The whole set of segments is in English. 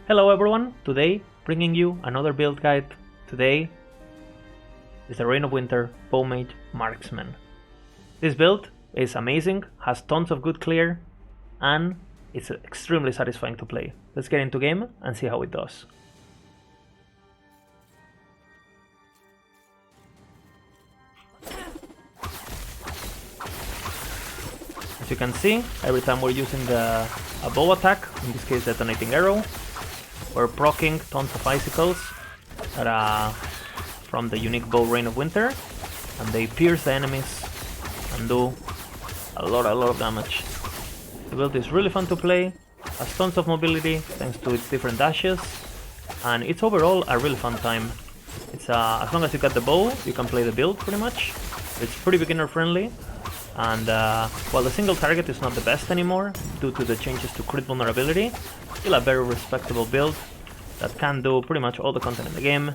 Hello everyone, today bringing you another build guide. Today is the Reign of Winter Bowmage Marksman. This build is amazing, has tons of good clear, and it's extremely satisfying to play. Let's get into game and see how it does. As you can see, every time we're using a bow attack, in this case detonating arrow, we're proccing tons of icicles that are from the unique bow Reign of Winter, and they pierce the enemies and do a lot of damage. The build is really fun to play, has tons of mobility thanks to its different dashes, and it's overall a really fun time. It's as long as you got the bow, you can play the build pretty much. It's pretty beginner friendly, and while the single target is not the best anymore due to the changes to crit vulnerability, still a very respectable build that can do pretty much all the content in the game.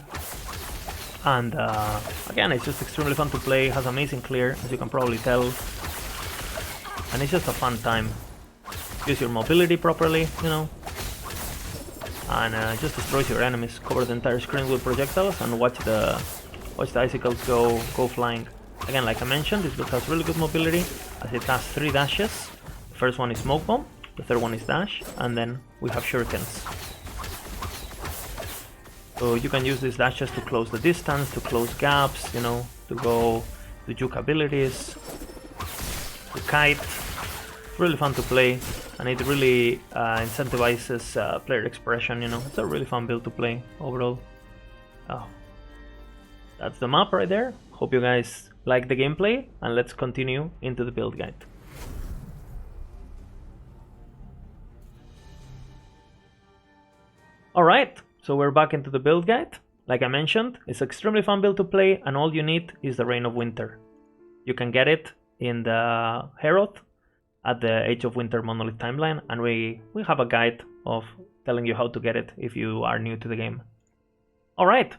And again, it's just extremely fun to play, has amazing clear, as you can probably tell, and it's just a fun time. Use your mobility properly, you know, and it just destroys your enemies. Cover the entire screen with projectiles and watch the icicles go flying. Again, like I mentioned, this build has really good mobility, as it has 3 dashes. The first one is Smoke Bomb, the third one is Dash, and then we have Shurikens. So you can use these dashes to close the distance, to close gaps, you know, to go to juke abilities, to kite. Really fun to play, and it really incentivizes player expression, you know. It's a really fun build to play overall. Oh, that's the map right there. Hope you guys like the gameplay, and let's continue into the build guide. Alright, so we're back into the build guide. Like I mentioned, it's an extremely fun build to play, and all you need is the Reign of Winter. You can get it in the Herod at the Age of Winter Monolith timeline, and we have a guide of telling you how to get it if you are new to the game. Alright,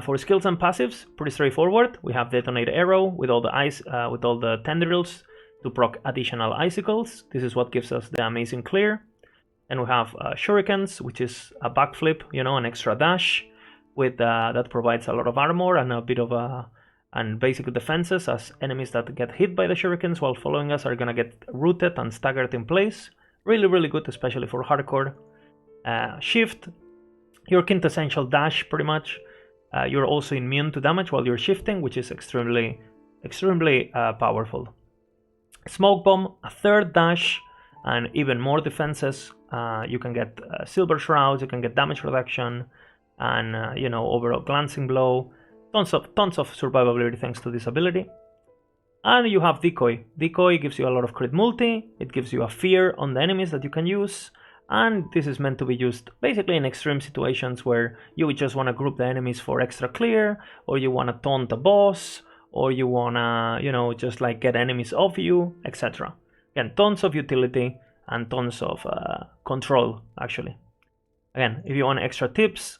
for skills and passives, pretty straightforward. We have Detonate Arrow with all the tendrils to proc additional icicles. This is what gives us the amazing clear. Then we have Shurikens, which is a backflip, you know, an extra dash with that provides a lot of armor and a bit of and basic defenses, as enemies that get hit by the Shurikens while following us are gonna get rooted and staggered in place. Really good, especially for hardcore. Shift, your quintessential dash pretty much. You're also immune to damage while you're shifting, which is extremely powerful. Smoke Bomb, a third dash, and even more defenses. You can get Silver Shrouds, you can get damage reduction, and you know, overall glancing blow. Tons of survivability thanks to this ability. And you have Decoy. Decoy gives you a lot of crit multi. It gives you a fear on the enemies that you can use. And this is meant to be used basically in extreme situations where you just want to group the enemies for extra clear, or you want to taunt a boss, or you want to, you know, just like get enemies off you, etc. Again, tons of utility and tons of control, actually. Again, if you want extra tips,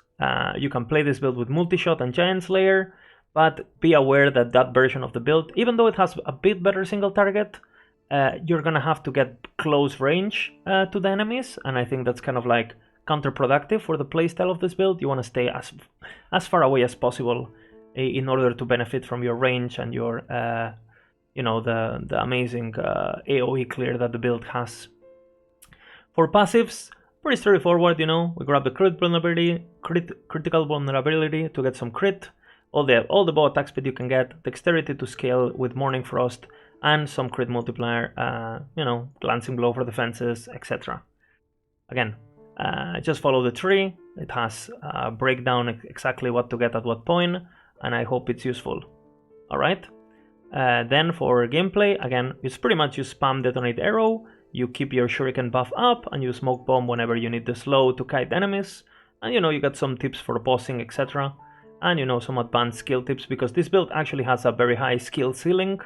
you can play this build with multi-shot and Giant Slayer, but be aware that that version of the build, even though it has a bit better single target, you're gonna have to get close range to the enemies, and I think that's kind of like counterproductive for the playstyle of this build. You want to stay as far away as possible in order to benefit from your range and your you know, the amazing AoE clear that the build has. For passives, pretty straightforward, you know. We grab the critical vulnerability to get some crit, all the bow attack speed you can get, dexterity to scale with Morning Frost, and some crit multiplier, you know, glancing blow for defenses, etc. Again, just follow the tree. It has a breakdown exactly what to get at what point, and I hope it's useful. Alright, then for gameplay, again, it's pretty much you spam Detonate Arrow, you keep your Shuriken buff up, and you Smoke Bomb whenever you need the slow to kite enemies, and you know, you got some tips for bossing, etc. And you know, some advanced skill tips, because this build actually has a very high skill ceiling,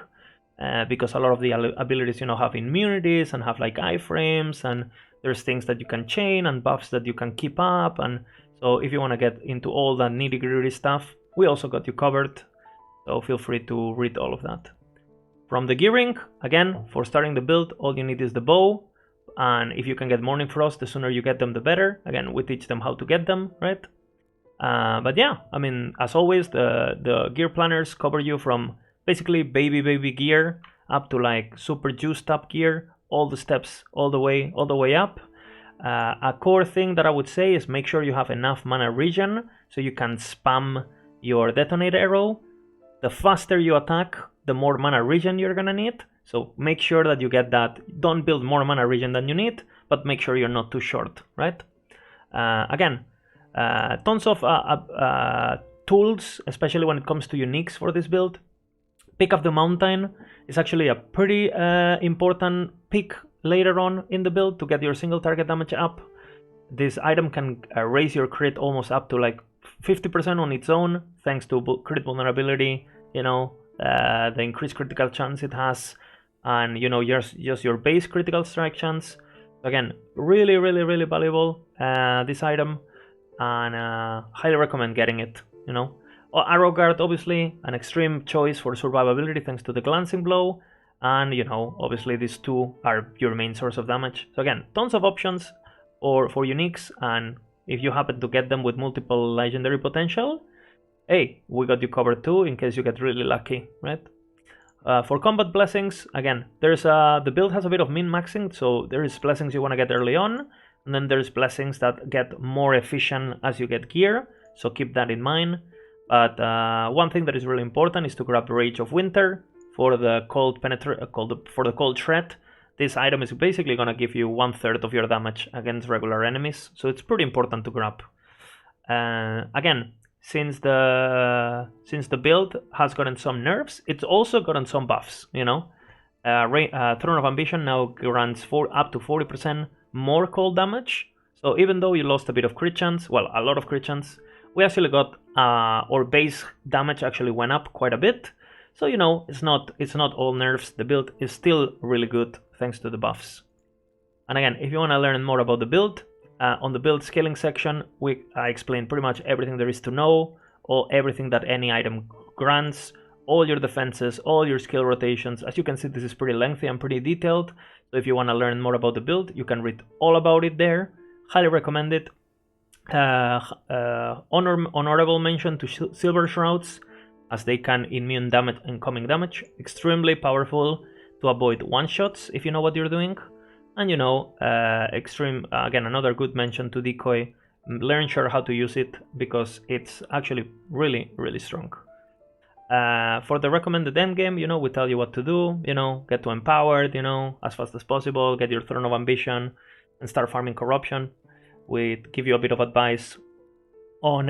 because a lot of the abilities, you know, have immunities and have like iframes, and there's things that you can chain and buffs that you can keep up, and so if you want to get into all the nitty-gritty stuff, we also got you covered, so feel free to read all of that. From the gearing, again, for starting the build, all you need is the bow, and if you can get Morning Frost, the sooner you get them, the better. Again, we teach them how to get them, right? But yeah, I mean, as always, the gear planners cover you from basically baby gear up to like super juiced up gear, all the steps all the way up. A core thing that I would say is make sure you have enough mana regen so you can spam your detonate arrow. The faster you attack, the more mana regen you're gonna need. So make sure that you get that. Don't build more mana regen than you need, but make sure you're not too short, right? Again, tons of tools, especially when it comes to uniques for this build. Pick of the Mountain is actually a pretty important pick later on in the build to get your single target damage up. This item can raise your crit almost up to like 50% on its own, thanks to crit vulnerability, the increased critical chance it has, and just your base critical strike chance. Again, really valuable, this item, and highly recommend getting it. Arrow Guard, obviously an extreme choice for survivability thanks to the glancing blow, and obviously these two are your main source of damage. So again, tons of options for uniques, and if you happen to get them with multiple legendary potential, hey, we got you covered too in case you get really lucky, right? For combat blessings, again, there's the build has a bit of min-maxing, so there is blessings you want to get early on, and then there's blessings that get more efficient as you get gear, so keep that in mind. But one thing that is really important is to grab Rage of Winter for the cold threat. This item is basically gonna give you 1/3 of your damage against regular enemies, so it's pretty important to grab. Again, since the build has gotten some nerfs, it's also gotten some buffs. Throne of Ambition now grants up to 40% more cold damage. So even though you lost a bit of crit chance, well, a lot of crit chance, we actually got our base damage actually went up quite a bit. So it's not all nerfs. The build is still really good thanks to the buffs. And again, if you want to learn more about the build, on the build scaling section, I explain pretty much everything there is to know, or everything that any item grants, all your defenses, all your skill rotations. As you can see, this is pretty lengthy and pretty detailed. So if you want to learn more about the build, you can read all about it there. Highly recommend it. Honorable mention to Silver Shrouds, as they can immune damage incoming damage. Extremely powerful to avoid one-shots if you know what you're doing. And extreme, again, another good mention to Decoy. Learn sure how to use it, because it's actually really strong. For the recommended endgame, we tell you what to do. Get to Empowered, as fast as possible. Get your Throne of Ambition and start farming Corruption. We give you a bit of advice on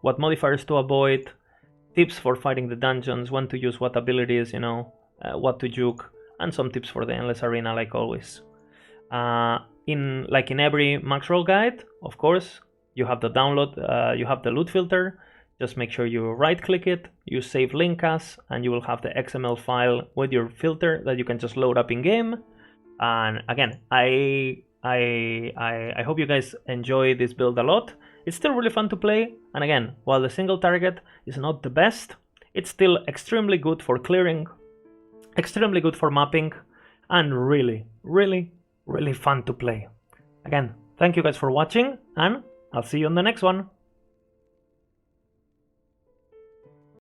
what modifiers to avoid, tips for fighting the dungeons, when to use what abilities, what to juke, and some tips for the Endless Arena, like always. In every max roll guide, of course, you have the download, you have the loot filter. Just make sure you right-click it, you save link as, and you will have the XML file with your filter that you can just load up in game. And again, I hope you guys enjoy this build a lot. It's still really fun to play, and again, while the single target is not the best, it's still extremely good for clearing, extremely good for mapping, and really fun to play. Again, thank you guys for watching, and I'll see you on the next one.